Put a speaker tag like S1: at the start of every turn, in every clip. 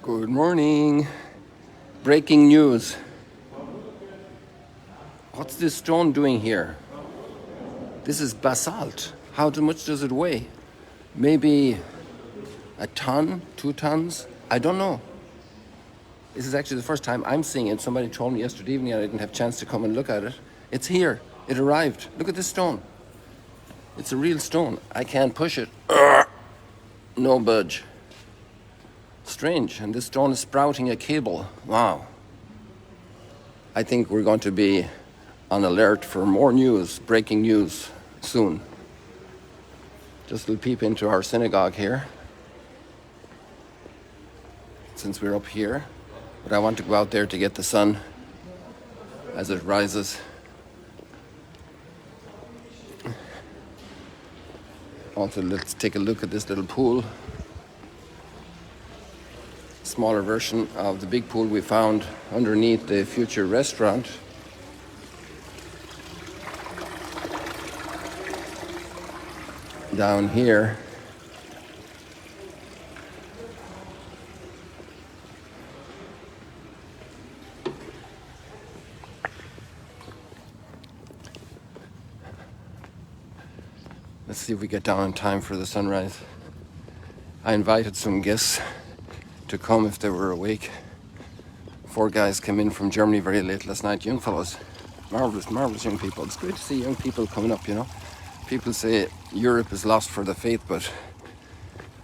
S1: Good morning. Breaking news. What's this stone doing here? This is basalt. How much does it weigh? Maybe a ton, 2 tons? I don't know. This is actually the first time I'm seeing it. Somebody told me yesterday evening. I didn't have a chance to come and look at it. It's here. It arrived. Look at this stone. It's a real stone. I can't push it. No budge. Strange. And this stone is sprouting a cable. Wow. I think we're going to be on alert for more news, breaking news soon. Just a little peep into our synagogue here, since we're up here. But I want to go out there to get the sun as it rises. Also, let's take a look at this little pool. Smaller version of the big pool we found underneath the future restaurant. Down here. Let's see if we get down in time for the sunrise. I invited some guests to come if they were awake. 4 guys came in from Germany very late last night, young fellows. Marvelous young people. It's great to see young people coming up, you know. People say Europe is lost for the faith, but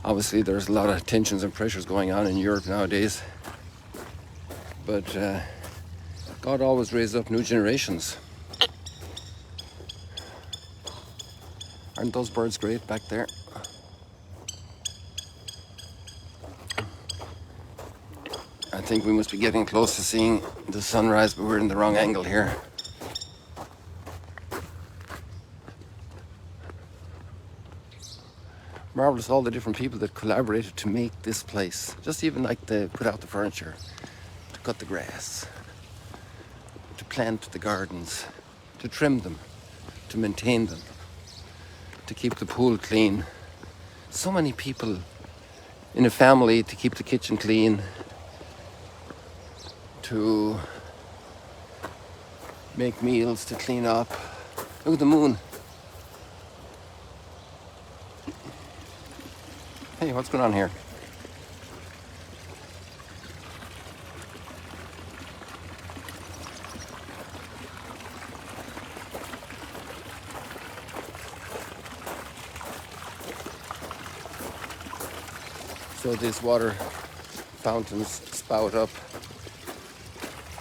S1: obviously there's a lot of tensions and pressures going on in Europe nowadays. But God always raises up new generations. Aren't those birds great back there? I think we must be getting close to seeing the sunrise, but we're in the wrong angle here. Marvelous, all the different people that collaborated to make this place. Just even like to put out the furniture, to cut the grass, to plant the gardens, to trim them, to maintain them, to keep the pool clean. So many people in a family to keep the kitchen clean, to make meals, to clean up. Look at the moon. Hey, what's going on here? So these water fountains spout up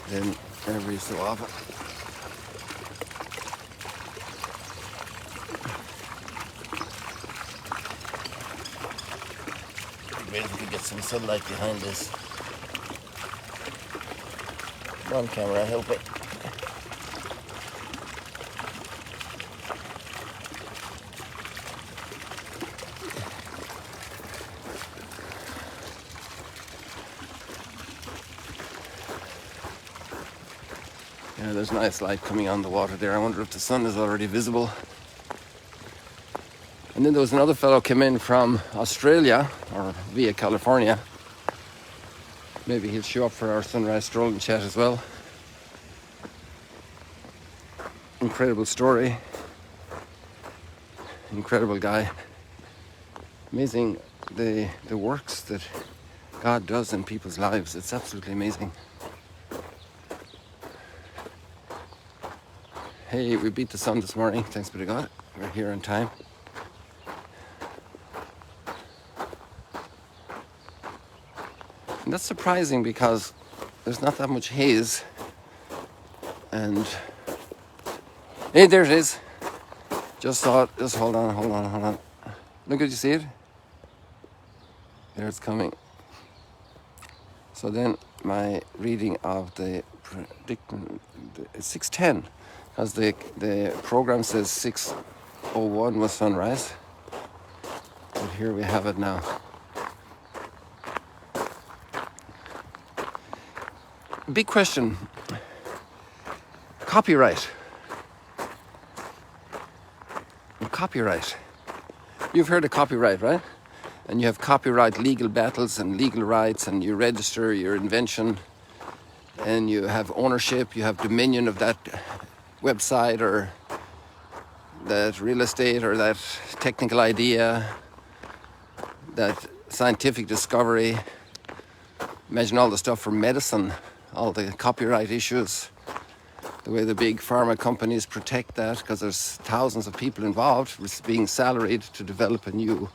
S1: then every so often. Great if we could get some sunlight behind this. Come on, camera, help it. Yeah, there's nice light coming on the water there. I wonder if the sun is already visible. And then there was another fellow came in from Australia, or via California. Maybe he'll show up for our sunrise stroll and chat as well. Incredible story. Incredible guy. Amazing the works that God does in people's lives. It's absolutely amazing. Hey, we beat the sun this morning, thanks be to God. We're here on time. And that's surprising because there's not that much haze. And hey, there it is. Just saw it. Just hold on. Look, did you see it? There it's coming. So then my reading of the prediction, it's 6:10, because the program says 6:01 was sunrise. But here we have it now. Big question. Copyright. Copyright. You've heard of copyright, right? and you have copyright legal battles and legal rights, and you register your invention, and you have ownership, you have dominion of that website or that real estate or that technical idea, that scientific discovery. Imagine all the stuff for medicine, all the copyright issues, the way the big pharma companies protect that, because there's thousands of people involved being salaried to develop a new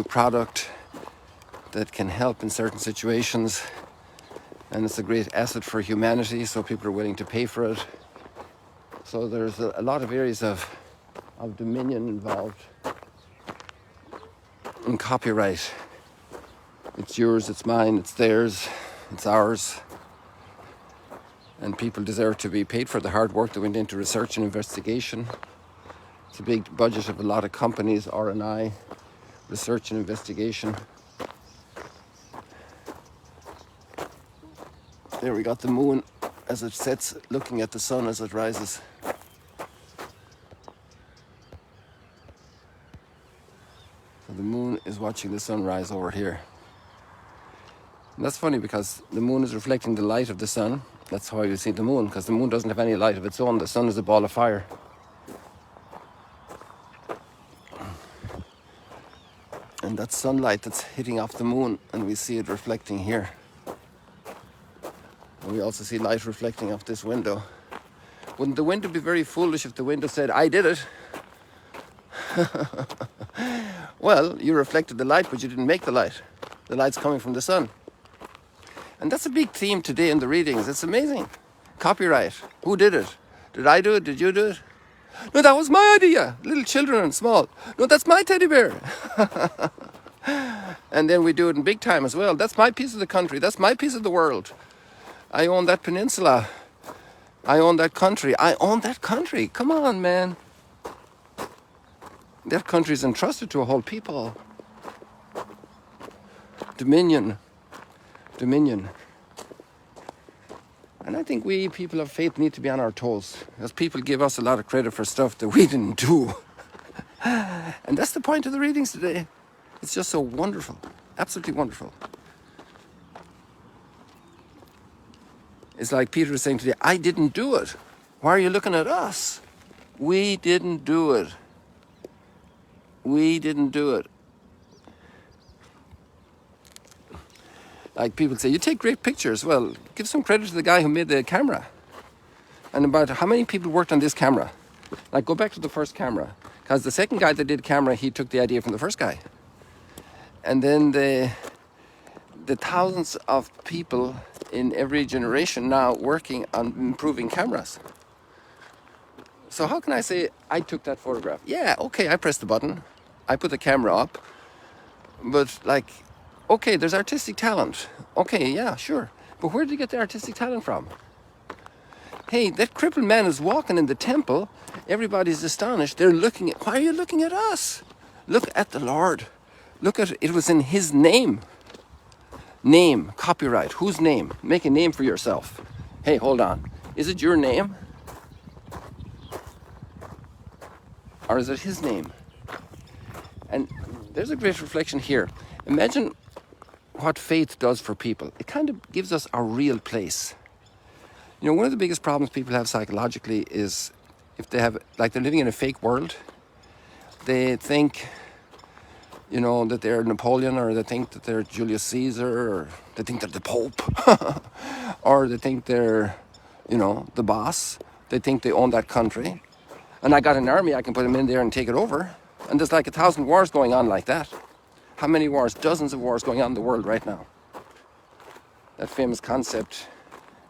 S1: product that can help in certain situations, and it's a great asset for humanity, so people are willing to pay for it. So there's a lot of areas of dominion involved in copyright. It's yours, it's mine, it's theirs, it's ours. And people deserve to be paid for the hard work that went into research and investigation. It's a big budget of a lot of companies, R&I, research and investigation. There we got the moon as it sets, looking at the sun as it rises. So the moon is watching the sun rise over here. And that's funny because the moon is reflecting the light of the sun. That's how you see the moon, because the moon doesn't have any light of its own. The sun is a ball of fire. And that's sunlight that's hitting off the moon, and we see it reflecting here. And we also see light reflecting off this window. Wouldn't the window be very foolish if the window said, "I did it"? Well, you reflected the light, but you didn't make the light. The light's coming from the sun. And that's a big theme today in the readings. It's amazing. Copyright. Who did it? Did I do it? Did you do it? No, that was my idea. Little children and small. No, that's my teddy bear. And then we do it in big time as well. That's my piece of the country. That's my piece of the world. I own that peninsula. I own that country. I own that country. Come on, man. That country is entrusted to a whole people. Dominion. Dominion. And I think we people of faith need to be on our toes, because people give us a lot of credit for stuff that we didn't do. And that's the point of the readings today. It's just so wonderful. Absolutely wonderful. It's like Peter was saying today, I didn't do it. Why are you looking at us? We didn't do it. We didn't do it. Like people say, you take great pictures. Well, give some credit to the guy who made the camera. And about how many people worked on this camera? Like, go back to the first camera. Because the second guy that did camera, he took the idea from the first guy. And then the thousands of people in every generation now working on improving cameras. So how can I say I took that photograph? Yeah, okay, I pressed the button. I put the camera up. But like, okay, there's artistic talent. Okay, yeah, sure. But where did you get the artistic talent from? Hey, that crippled man is walking in the temple. Everybody's astonished. They're looking at, why are you looking at us? Look at the Lord. Look at, it was in his name. Name, copyright, whose name? Make a name for yourself. Hey, hold on. Is it your name? Or is it his name? And there's a great reflection here. Imagine what faith does for people. It kind of gives us our real place. You know, one of the biggest problems people have psychologically is if they have, like, they're living in a fake world. They think, you know, that they're Napoleon, or they think that they're Julius Caesar, or they think they're the Pope, or they think they're, you know, the boss. They think they own that country. And I got an army, I can put them in there and take it over. And there's like 1,000 wars going on like that. How many wars? Dozens of wars going on in the world right now. That famous concept,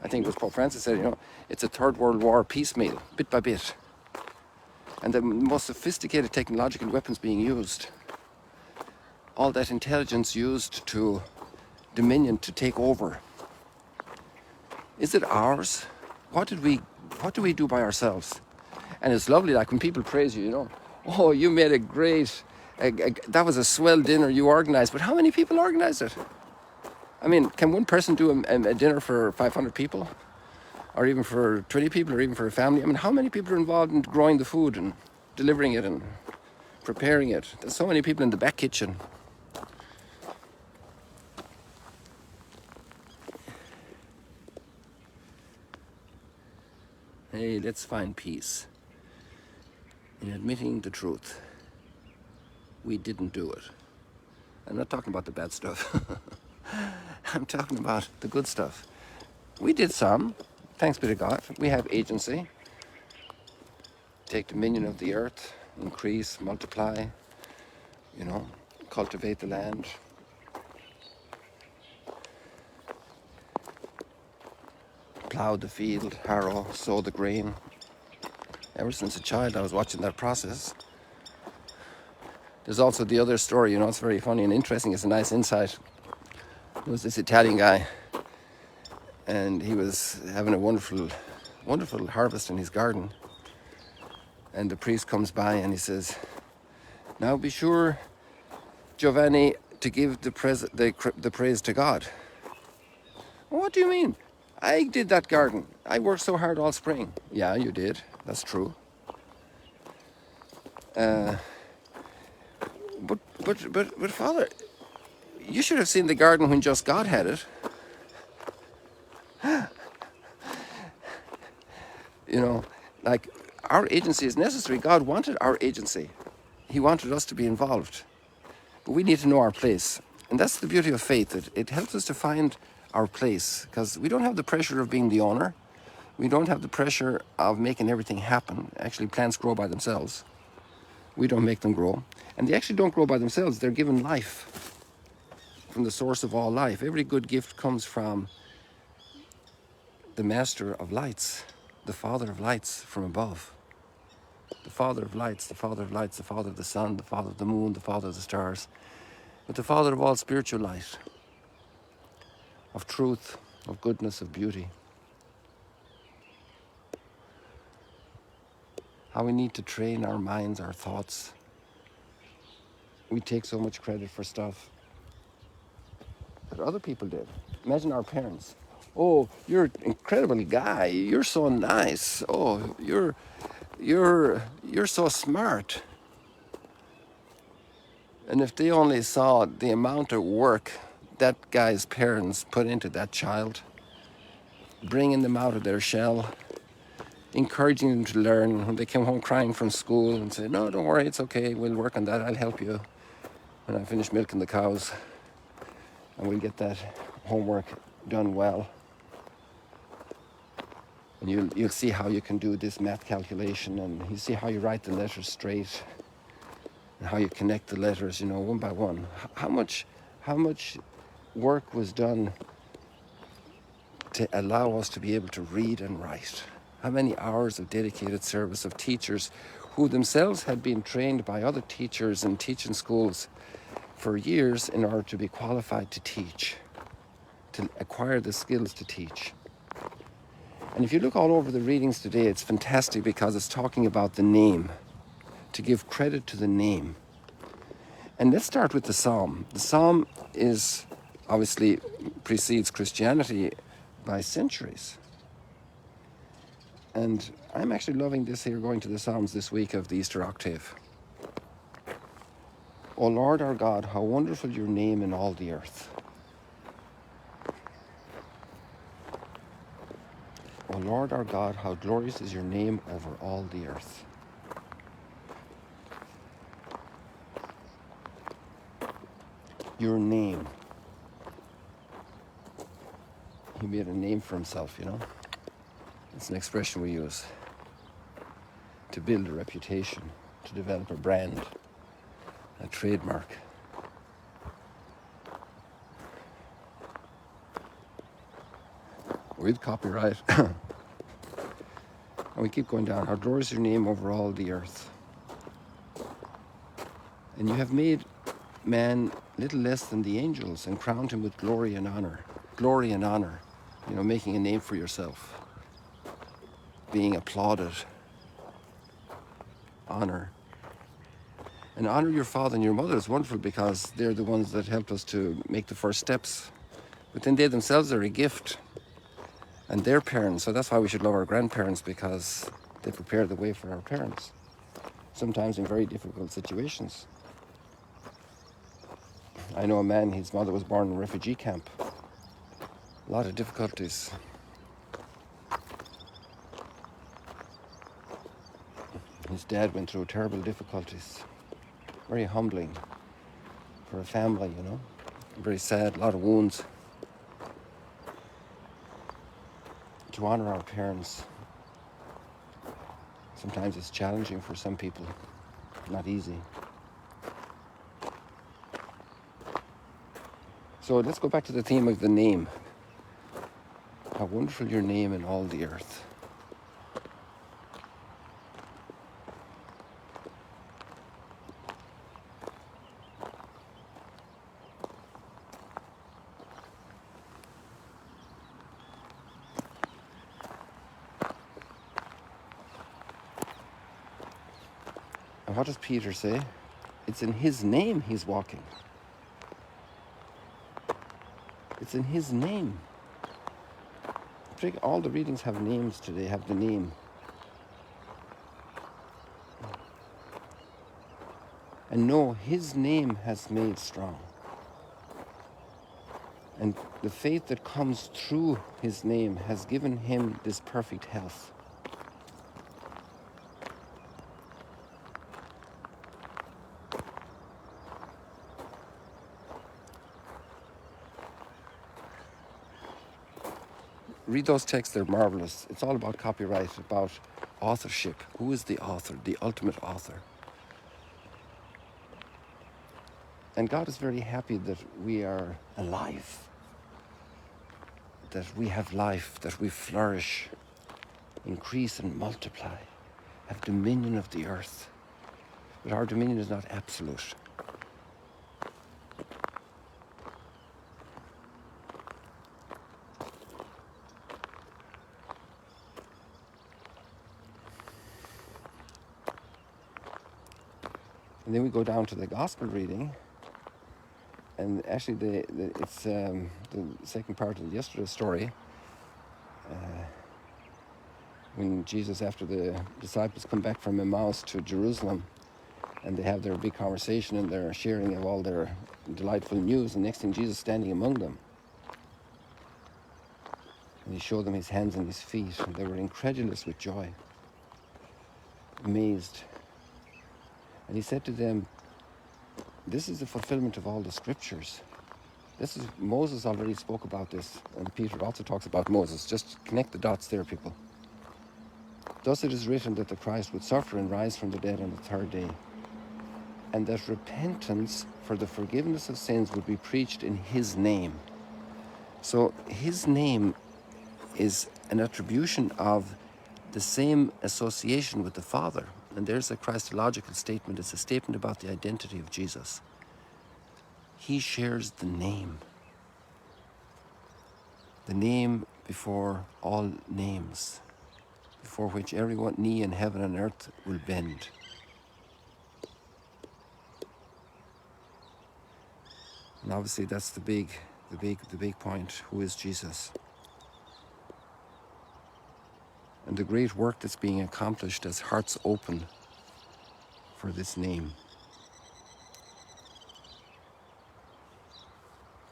S1: I think it was Pope Francis said, you know, it's a third world war piecemeal, bit by bit. And the most sophisticated technological weapons being used. All that intelligence used to dominion, to take over. Is it ours? What do we do by ourselves? And it's lovely, like when people praise you, you know, oh, you made a great, that was a swell dinner you organized. But how many people organized it? I mean, can one person do a dinner for 500 people? Or even for 20 people, or even for a family? I mean, how many people are involved in growing the food and delivering it and preparing it? There's so many people in the back kitchen. Hey, let's find peace in admitting the truth. We didn't do it. I'm not talking about the bad stuff. I'm talking about the good stuff. We did some, thanks be to God. We have agency. Take dominion of the earth, increase, multiply, cultivate the land. Plow the field, harrow, sow the grain. Ever since a child, I was watching that process. There's also the other story, it's very funny and interesting. It's a nice insight. There was this Italian guy, and he was having a wonderful, wonderful harvest in his garden. And the priest comes by and he says, "Now be sure, Giovanni, to give the praise to God." "What do you mean? I did that garden. I worked so hard all spring." "Yeah, you did. That's true. But Father, you should have seen the garden when just God had it." Like, our agency is necessary. God wanted our agency. He wanted us to be involved. But we need to know our place. And that's the beauty of faith. It helps us to find our place, because we don't have the pressure of being the owner. We don't have the pressure of making everything happen. Actually, plants grow by themselves. We don't make them grow. And they actually don't grow by themselves. They're given life from the source of all life. Every good gift comes from the Master of lights, the Father of lights from above. The Father of lights, the Father of lights, the Father of the sun, the Father of the moon, the Father of the stars, but the Father of all spiritual light, of truth, of goodness, of beauty. How we need to train our minds, our thoughts. We take so much credit for stuff that other people did. Imagine our parents. "Oh, you're an incredible guy. You're so nice. Oh, you're so smart." And if they only saw the amount of work that guy's parents put into that child, bringing them out of their shell, encouraging them to learn, when they came home crying from school and said, "No, don't worry, it's okay, we'll work on that, I'll help you when I finish milking the cows, and we'll get that homework done well. And you'll see how you can do this math calculation, and you see how you write the letters straight, and how you connect the letters, one by one." How much work was done to allow us to be able to read and write? How many hours of dedicated service of teachers who themselves had been trained by other teachers in teaching schools for years in order to be qualified to teach, to acquire the skills to teach. And if you look all over the readings today, it's fantastic because it's talking about the name, to give credit to the name. And let's start with the Psalm. The Psalm is obviously precedes Christianity by centuries. And I'm actually loving this here, going to the Psalms this week of the Easter octave. "O Lord our God, how wonderful your name in all the earth. O Lord our God, how glorious is your name over all the earth." Your name. He made a name for himself, It's an expression we use to build a reputation, to develop a brand, a trademark. With copyright. And we keep going down. "How glorious is your name over all the earth. And you have made man little less than the angels and crowned him with glory and honor." Glory and honor, making a name for yourself, being applauded, honor. And honor your father and your mother is wonderful because they're the ones that helped us to make the first steps. But then they themselves are a gift, and their parents. So that's why we should love our grandparents, because they prepare the way for our parents, sometimes in very difficult situations. I know a man, his mother was born in a refugee camp. A lot of difficulties. his dad went through terrible difficulties. Very humbling for a family, you know. Very sad, a lot of wounds. To honor our parents, sometimes it's challenging for some people, not easy. So let's go back to the theme of the name. How wonderful your name in all the earth. And what does Peter say? It's in his name he's walking. It's in his name. All the readings have names today, have the name. And know his name has made strong. And the faith that comes through his name has given him this perfect health. Read those texts, they're marvelous. It's all about copyright, about authorship. Who is the author, the ultimate author? And God is very happy that we are alive, that we have life, that we flourish, increase and multiply, have dominion of the earth. But our dominion is not absolute. And then we go down to the gospel reading, and actually it's the second part of yesterday's story, when Jesus, after the disciples come back from Emmaus to Jerusalem, and they have their big conversation and their sharing of all their delightful news, and next thing Jesus standing among them, and he showed them his hands and his feet, and they were incredulous with joy, amazed. And he said to them, this is the fulfillment of all the scriptures. Moses already spoke about this, and Peter also talks about Moses. Just connect the dots there, people. Thus it is written that the Christ would suffer and rise from the dead on the third day, and that repentance for the forgiveness of sins would be preached in his name. So his name is an attribution of the same association with the Father. And there's a Christological statement. It's a statement about the identity of Jesus. He shares the name before all names, before which every knee in heaven and earth will bend. And obviously that's the big point. Who is Jesus? And the great work that's being accomplished as hearts open for this name.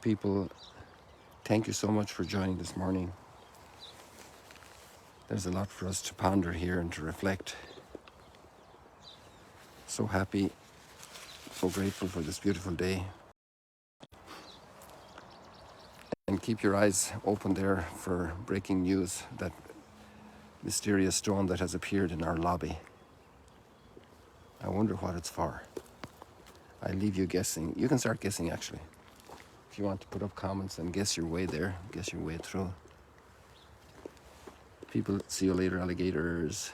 S1: People, thank you so much for joining this morning. There's a lot for us to ponder here and to reflect. So happy, so grateful for this beautiful day. And keep your eyes open there for breaking news, that mysterious stone that has appeared in our lobby. I wonder what it's for. I leave you guessing. You can start guessing, actually. If you want to put up comments and guess your way there, guess your way through. People, see you later, alligators.